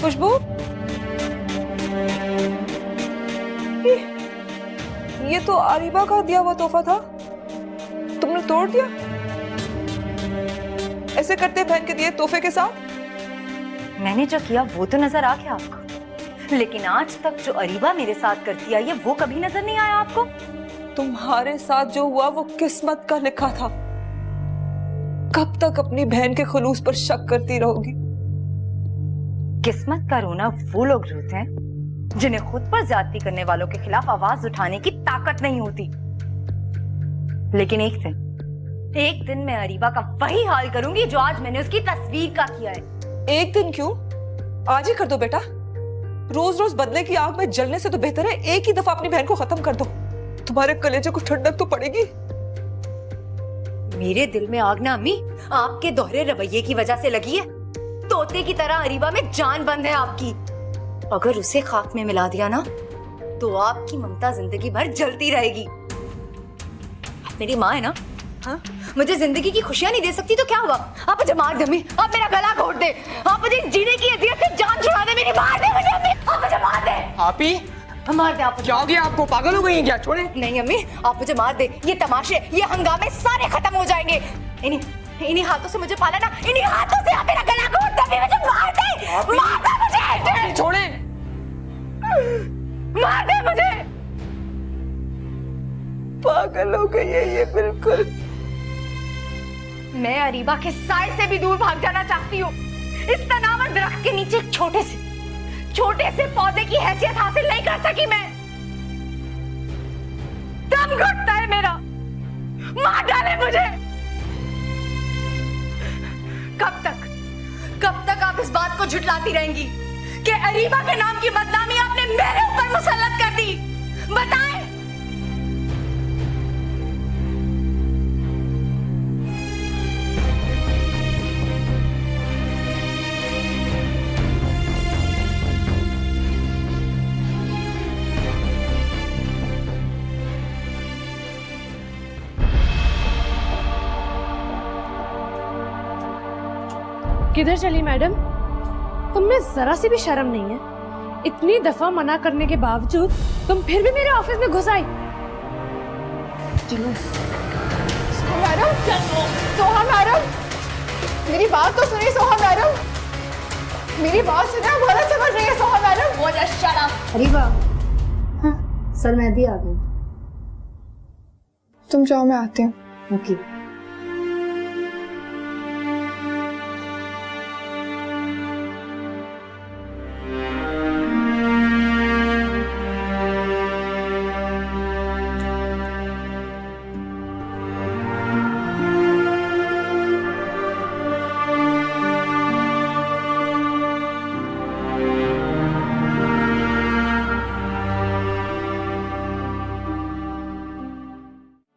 खुशबू, ये तो अरीबा का दिया हुआ तोहफा था, तुमने तोड़ दिया? ऐसे करते बहन के दिए तोहफे के साथ? मैंने जो किया वो तो नजर आ गया आपको, लेकिन आज तक जो अरीबा मेरे साथ करती आई है वो कभी नजर नहीं आया आपको? तुम्हारे साथ जो हुआ वो किस्मत का लिखा था। कब तक अपनी बहन के खुलूस पर शक करती रहोगी? किस्मत का रोना वो लोग रोते हैं जिन्हें खुद पर ज्यादती करने वालों के खिलाफ आवाज उठाने की ताकत नहीं होती। लेकिन एक दिन मैं अरीबा का वही हाल करूंगी जो आज मैंने उसकी तस्वीर का किया है। एक दिन क्यों, आज ही कर दो बेटा। रोज रोज बदले की आग में जलने से तो बेहतर है एक ही दफा अपनी बहन को खत्म कर दो। तुम्हारे कलेजे को ठंडक तो पड़ेगी। मेरे दिल में आग ना अम्मी आपके दोहरे रवैये की वजह से लगी है। तोते की तरह अरीबा में जान बंद है आपकी। अगर उसे खाक में मिला दिया ना तो आपकी ममता जिंदगी भर जलती रहेगी। आप मेरी माँ है ना? हाँ, मुझे जिंदगी की खुशियां नहीं दे सकती तो क्या हुआ? आप मुझे मार दे अम्मी, आप मेरा गला घोट दे, आप मुझे जीने की अजियत से जान छुड़ा दे, मेरी मार दे मुझे अम्मी, आप मुझे मार दे। आप ही मार दे। आप क्या हो गया आपको? पागल हो गई क्या? छोड़े। नहीं अम्मी, आप मुझे मार दे। ये तमाशे, ये हंगामे सारे खत्म हो जाएंगे। इन्हीं हाथों से मुझे पाला ना, इन्हीं हाथों से आप मेरा गला घोट दे, मुझे मार दे, मार दे मुझे। छोड़े, मार दे मुझे। पागल हो गई है ये बिल्कुल। मैं अरीबा के साए से भी दूर भाग जाना चाहती हूँ। इस तनावर दरख्त के नीचे एक छोटे से पौधे की हैसियत हासिल नहीं कर सकी मैं। दम घुटता है मेरा। मार डाले मुझे। कब तक आप इस बात को झुठलाती रहेंगी कि अरीबा के नाम की बदनामी आपने मेरे ऊपर मुसल्लत कर दी? बताएं। किधर चली मैडम? तुम में जरा सी भी शर्म नहीं है। इतनी दफा मना करने के बावजूद तुम फिर भी मेरे ऑफिस में घुस आई। मैडम, सोहा मैडम, मेरी बात तो सुनिए। सोहा मैडम, मेरी बात सुनिए, गलत समझ रही है सोहा मैडम। वो जस्ट शट अप। अरीबा, हाँ, सर मैं भी आ गई। तुम जाओ, मैं आती हूँ। ओके।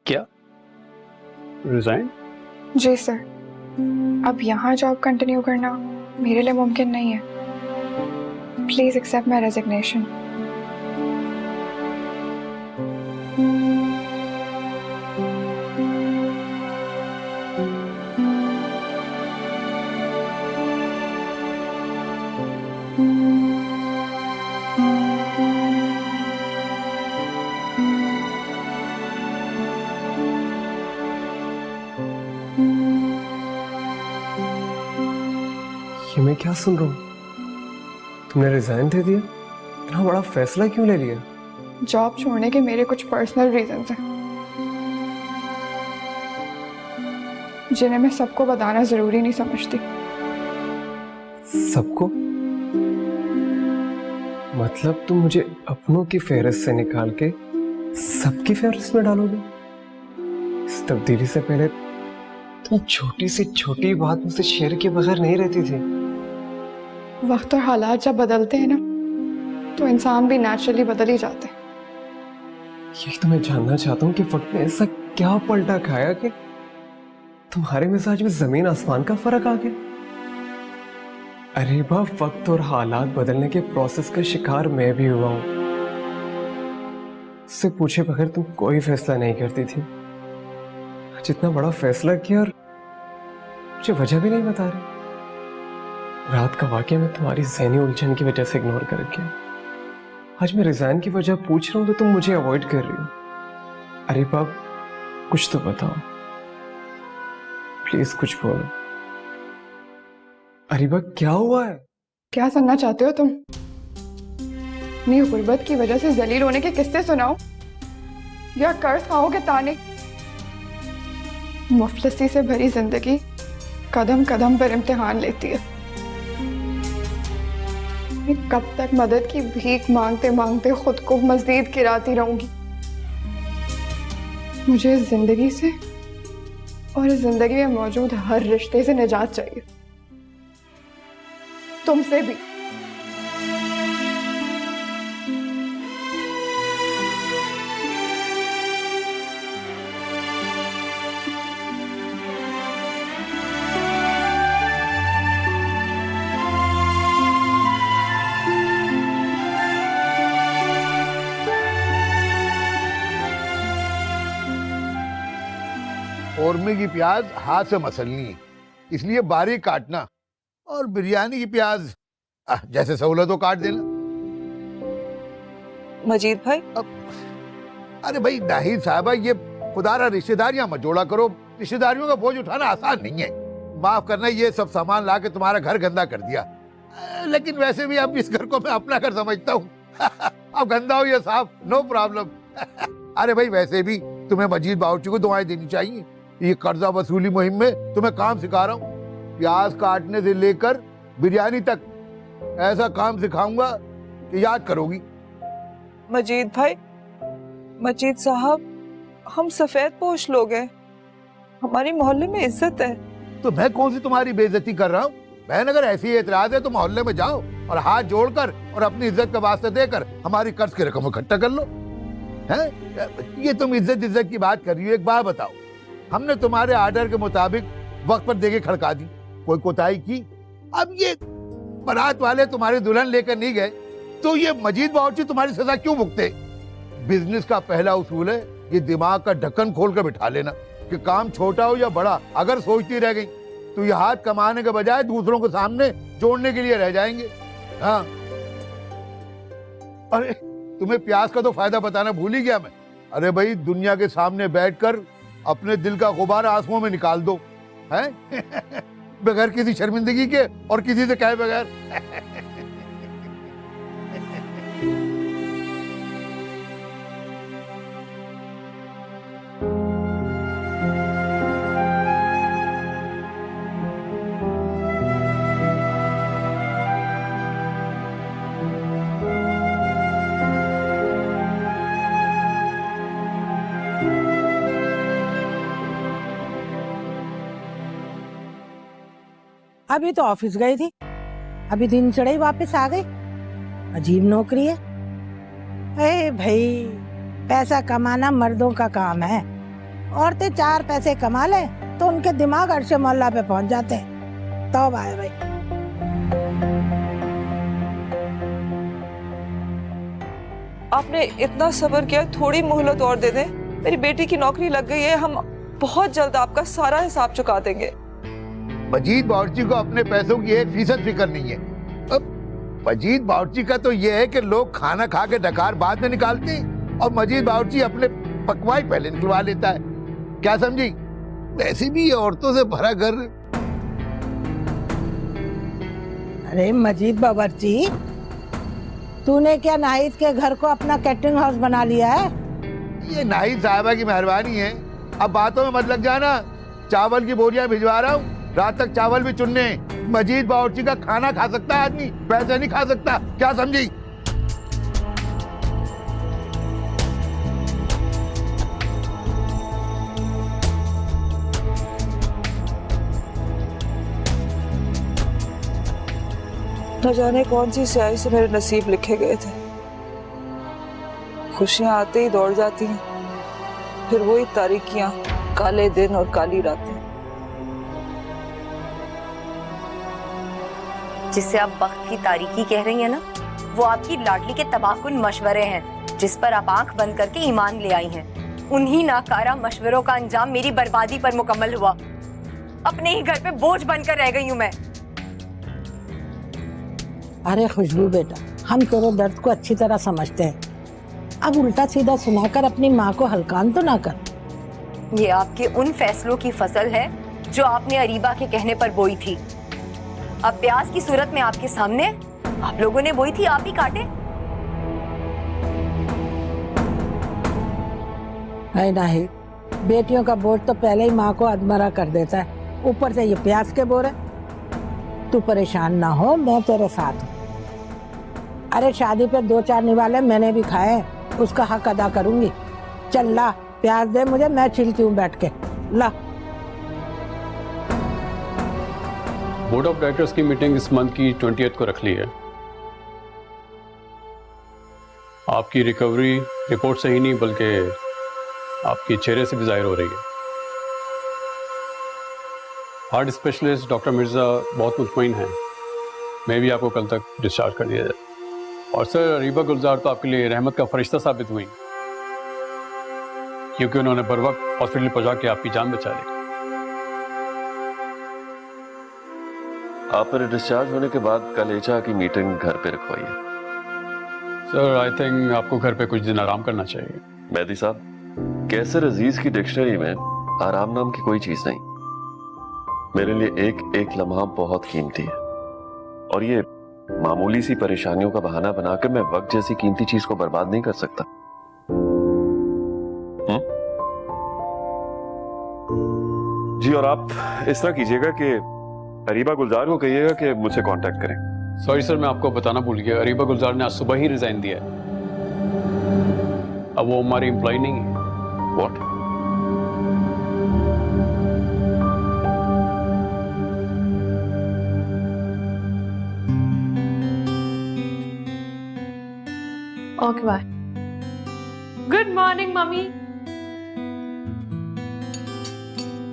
क्या रिजाइन? जी सर, अब यहाँ जॉब कंटिन्यू करना मेरे लिए मुमकिन नहीं है। Please accept my resignation. ये मैं क्या सुन रहा हूँ? तुमने रिजाइन दे दिया? इतना बड़ा फैसला क्यों ले लिया? जॉब छोड़ने के मेरे कुछ पर्सनल रीजंस हैं जिन्हें मैं सबको बताना जरूरी नहीं समझती। सबको? मतलब तुम मुझे अपनों की फेहरिस्त से निकाल के सबकी फेहरिस्त में डालोगे? इस तब्दीली से पहले तुम छोटी से छोटी बात मुझसे शेयर के बगैर नहीं रहती थी। वक्त और हालात जब बदलते हैं ना, तो इंसान भी नेचुरली बदल ही जाते हैं। यही तो मैं जानना चाहता हूँ कि वक्त ने ऐसा क्या पलटा खाया कि तुम्हारे मिजाज में जमीन आसमान का फर्क आ गया। अरे वाह, वक्त और हालात बदलने के प्रोसेस का शिकार मैं भी हुआ हूं। उससे पूछे बगैर तुम कोई फैसला नहीं करती थी। जितना बड़ा फैसला किया और मुझे वजह भी नहीं बता रही। रात का वाकया मैं तुम्हारी ज़हनी उलझन की वजह से इग्नोर कर गया। आज मैं रिजाइन की वजह पूछ रहा हूं तो तुम मुझे अवॉइड कर रही हो। अरे बाप, कुछ तो बताओ प्लीज, कुछ बोलो। अरीबा, क्या हुआ है? क्या सुनना चाहते हो तुम? अपनी गुर्बत की वजह से जलील होने के किस्से सुनाओ या कर्ज खाओगे ताने? मुफलिसी से भरी जिंदगी कदम कदम पर इम्तिहान लेती है। मैं कब तक मदद की भीख मांगते मांगते खुद को मजीद गिराती रहूंगी? मुझे इस जिंदगी से और इस जिंदगी में मौजूद हर रिश्ते से निजात चाहिए, तुमसे भी। कौरमे की प्याज हाथ से मसलनी है, इसलिए बारीक काटना, और बिरयानी की प्याज जैसे सहूलत हो काट देना। मजीद भाई, अरे भाई नाहिद साहबा, ये खुदारा रिश्तेदारियां मत जोड़ा करो। रिश्तेदारियों का बोझ उठाना आसान नहीं है। माफ करना, ये सब सामान ला के तुम्हारा घर गंदा कर दिया, लेकिन वैसे भी अब इस घर को मैं अपना घर समझता हूँ। अब गंदा हो या साफ, नो प्रॉब्लम। अरे भाई, वैसे भी तुम्हें मजीद बावर्ची को दुआएं देनी चाहिए। ये कर्जा वसूली मुहिम में तुम्हें काम सिखा रहा हूँ। प्याज काटने से लेकर बिरयानी तक ऐसा काम सिखाऊंगा कि याद करोगी। मजीद भाई, मजीद साहब, हम सफेद पोश लोग हैं, हमारी मोहल्ले में इज्जत है। तो मैं कौन सी तुम्हारी बेइज्जती कर रहा हूँ? बहन, अगर ऐसी एतराज है तो मोहल्ले में जाओ और हाथ जोड़कर और अपनी इज्जत का वास्ता देकर हमारी कर्ज की रकम इकट्ठा कर लो। हैं? ये तुम इज्जत की बात कर रही हो। एक बात बताओ, हमने तुम्हारे आर्डर के मुताबिक वक्त पर देके खड़का दी, कोई कोताही की? अब ये बारात वाले तुम्हारी दुल्हन लेकर नहीं गए तो ये मजीद बावर्ची तुम्हारी सजा क्यों भुगते? बिजनेस का पहला उसूल है ये दिमाग का ढक्कन खोल कर बिठा लेना कि काम छोटा हो या बड़ा, अगर सोचती रह गई तो ये हाथ कमाने के बजाय दूसरों के सामने जोड़ने के लिए रह जाएंगे। हाँ, अरे तुम्हें प्याज का तो फायदा बताना भूल ही गया मैं। अरे भाई, दुनिया के सामने बैठकर अपने दिल का गुबार आंसुओं में निकाल दो, हैं? बगैर किसी शर्मिंदगी के और किसी से कहे बगैर। अभी तो ऑफिस गई थी, अभी दिन चढ़े वापस आ गई। अजीब नौकरी है। अरे भाई, पैसा कमाना मर्दों का काम है। औरतें 4 पैसे कमा ले तो उनके दिमाग अर्शे मौला पे पहुंच जाते हैं। तौबा है भाई। आपने इतना सब्र किया, थोड़ी मोहलत और दे दें। मेरी बेटी की नौकरी लग गई है, हम बहुत जल्द आपका सारा हिसाब चुका देंगे। मजीद बावर्ची को अपने पैसों की 1% फिक्र नहीं है। अब मजीद बावर्ची का तो यह है कि लोग खाना खा के डकार बाद में निकालते हैं और मजीद बावर्ची अपने पकवाई पहले निकलवा लेता है। क्या समझी? वैसे भी ये औरतों से भरा घर। अरे मजीद बावर्ची, तूने क्या नाहिद के घर को अपना कैटरिंग हाउस बना लिया है? ये नाहिद साहबा की मेहरबानी है, अब बातों में मत लग जाना। चावल की बोरियां भिजवा रहा हूँ, रात तक चावल भी चुनने। मजीद बावर्ची का खाना खा सकता है आदमी, पैसे नहीं खा सकता। क्या समझी? न जाने कौन सी स्याही से मेरे नसीब लिखे गए थे। खुशियां आते ही दौड़ जाती हैं, फिर वही तारीकियां, काले दिन और काली रातें। जिसे आप वक्त की तारीकी कह रही हैं ना, वो आपकी लाडली के तबाहकुन मशवरे हैं जिस पर आप आंख बंद करके ईमान ले आई हैं। उन्हीं नाकारा मशवरों का अंजाम मेरी बर्बादी पर मुकम्मल हुआ। अपने ही घर पे बोझ बनकर रह गई हूं मैं। अरे खुशबू बेटा, हम तेरे दर्द को अच्छी तरह समझते हैं। अब उल्टा सीधा सुनाकर अपनी माँ को हल्कान तो ना कर। ये आपके उन फैसलों की फसल है जो आपने अरीबा के कहने पर बोई थी। अब प्याज की सूरत में आपके सामने आप लोगों ने बोई थी, आप ही काटे। है नहीं, बेटियों का बोझ तो पहले ही माँ को अधमरा कर देता है, ऊपर से ये प्याज के बोरे। तू परेशान ना हो, मैं तेरे साथ हूँ। अरे शादी पे 2-4 निवाले मैंने भी खाए, उसका हक अदा करूंगी। चल ला प्याज दे मुझे, मैं छिलती हूँ बैठ के। ला। बोर्ड ऑफ डायरेक्टर्स की मीटिंग इस मंथ की 20th को रख ली है। आपकी रिकवरी रिपोर्ट से ही नहीं बल्कि आपके चेहरे से भी जाहिर हो रही है। हार्ट स्पेशलिस्ट डॉक्टर मिर्जा बहुत मुतमईन हैं, मैं भी आपको कल तक डिस्चार्ज कर दिया जाए। और सर, अरीबा गुलजार तो आपके लिए रहमत का फरिश्ता साबित हुई, क्योंकि उन्होंने बर वक्त हॉस्पिटल पहुंचा के आपकी जान बचा ली। आप पर डिस्चार्ज होने के बाद कल एचा की मीटिंग घर पे रखवाई है। सर, आई थिंक आपको घर पे कुछ दिन आराम करना चाहिए। मेहदी साहब, कैसर अजीज की डिक्शनरी में आराम नाम की कोई चीज नहीं। मेरे लिए एक एक लम्हा बहुत कीमती है, और ये मामूली सी परेशानियों का बहाना बनाकर मैं वक्त जैसी कीमती चीज को बर्बाद नहीं कर सकता। जी, और आप इस तरह कीजिएगा कि अरीबा गुलजार को कहिएगा कि मुझसे कांटेक्ट करें। सॉरी सर, मैं आपको बताना भूल गया, अरीबा गुलजार ने आज सुबह ही रिजाइन दिया है। अब वो हमारी एम्प्लॉय नहीं है। What? Okay bye. Good morning mummy.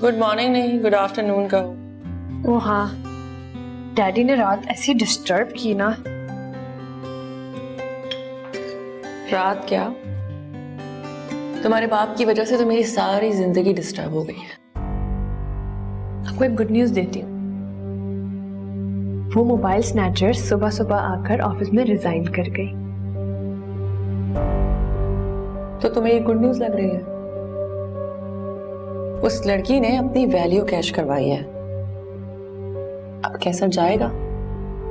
Good morning नहीं, गुड आफ्टरनून कहो। ओ हाँ, डैडी ने रात ऐसी डिस्टर्ब की ना। रात क्या, तुम्हारे बाप की वजह से तो मेरी सारी जिंदगी डिस्टर्ब हो गई है। आपको एक गुड न्यूज देती हूँ। वो मोबाइल स्नैचर सुबह सुबह आकर ऑफिस में रिजाइन कर गई। तो तुम्हें ये गुड न्यूज लग रही है? उस लड़की ने अपनी वैल्यू कैश करवाई है। अब कैसर जाएगा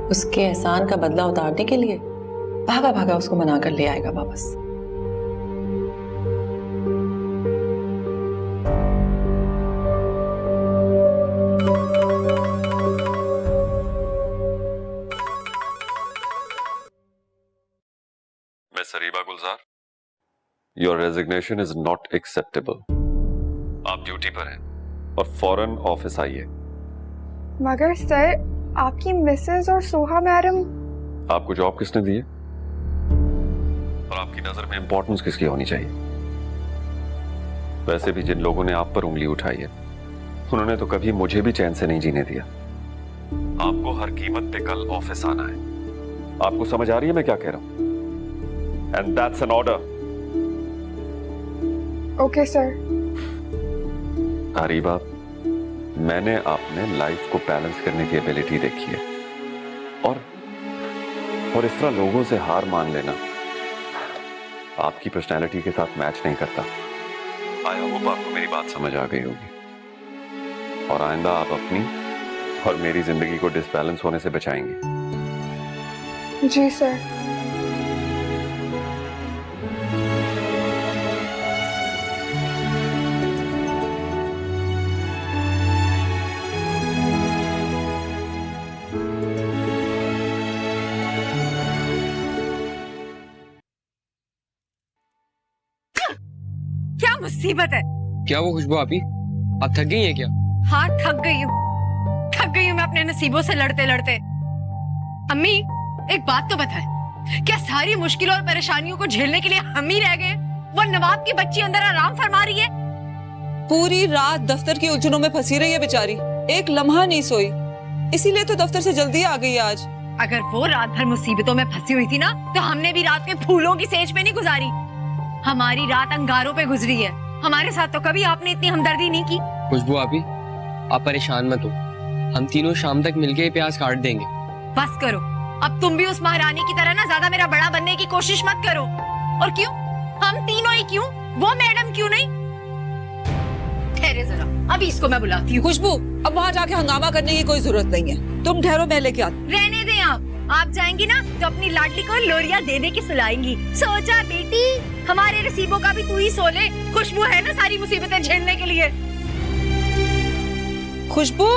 उसके एहसान का बदला उतारने के लिए, भागा भागा उसको मना कर ले आएगा वापस। Miss Ariba Gulzar, your resignation is not acceptable. आप ड्यूटी पर हैं और फौरन ऑफिस आइए। मगर सर, आपकी मिसेस और सोहा मैडम। आपको जॉब किसने दी है, और आपकी नजर में इंपॉर्टेंस किसकी होनी चाहिए? वैसे भी जिन लोगों ने आप पर उंगली उठाई है, उन्होंने तो कभी मुझे भी चैन से नहीं जीने दिया। आपको हर कीमत पे कल ऑफिस आना है। आपको समझ आ रही है मैं क्या कह रहा हूं? And that's an order. Okay sir. Ariba, मैंने आपने लाइफ को बैलेंस करने की एबिलिटी देखी है, और इस तरह लोगों से हार मान लेना आपकी पर्सनैलिटी के साथ मैच नहीं करता। आई होप आपको मेरी बात समझ आ गई होगी, और आइंदा आप अपनी और मेरी जिंदगी को डिसबैलेंस होने से बचाएंगे। जी सर। क्या मुसीबत है? क्या वो खुशबू आपी, आप थक गई हैं क्या? हाँ, थक गई हूँ मैं अपने नसीबों से लड़ते लड़ते। अम्मी एक बात तो बताएं, क्या सारी मुश्किलों और परेशानियों को झेलने के लिए हम ही रह गए? वो नवाब की बच्ची अंदर आराम फरमा रही है। पूरी रात दफ्तर की उलझनों में फंसी रही है बेचारी, एक लम्हा नहीं सोई, इसीलिए तो दफ्तर से जल्दी आ गई आज। अगर वो रात भर मुसीबतों में फंसी हुई थी ना, तो हमने भी रात में फूलों की सेज पे नहीं गुजारी। हमारी रात अंगारों पे गुजरी है। हमारे साथ तो कभी आपने इतनी हमदर्दी नहीं की। खुशबू भाभी, आप परेशान मत हो, हम तीनों शाम तक मिलके ये प्याज काट देंगे। बस करो, अब तुम भी उस महारानी की तरह ना ज्यादा मेरा बड़ा बनने की कोशिश मत करो। और क्यों हम तीनों ही क्यों, वो मैडम क्यों नहीं? ठहरे जरा, अभी इसको मैं बुलाती हूँ। खुशबू, अब वहाँ जाके हंगामा करने की कोई जरूरत नहीं है, तुम ठहरो, मैं लेके आती। रहने दें आप जाएंगी ना तो अपनी लाडली को लोरिया दे दे के सुलाएंगी। सो जा बेटी, हमारे नसीबों का भी तू ही सो ले। खुशबू है ना सारी मुसीबतें झेलने के लिए। खुशबू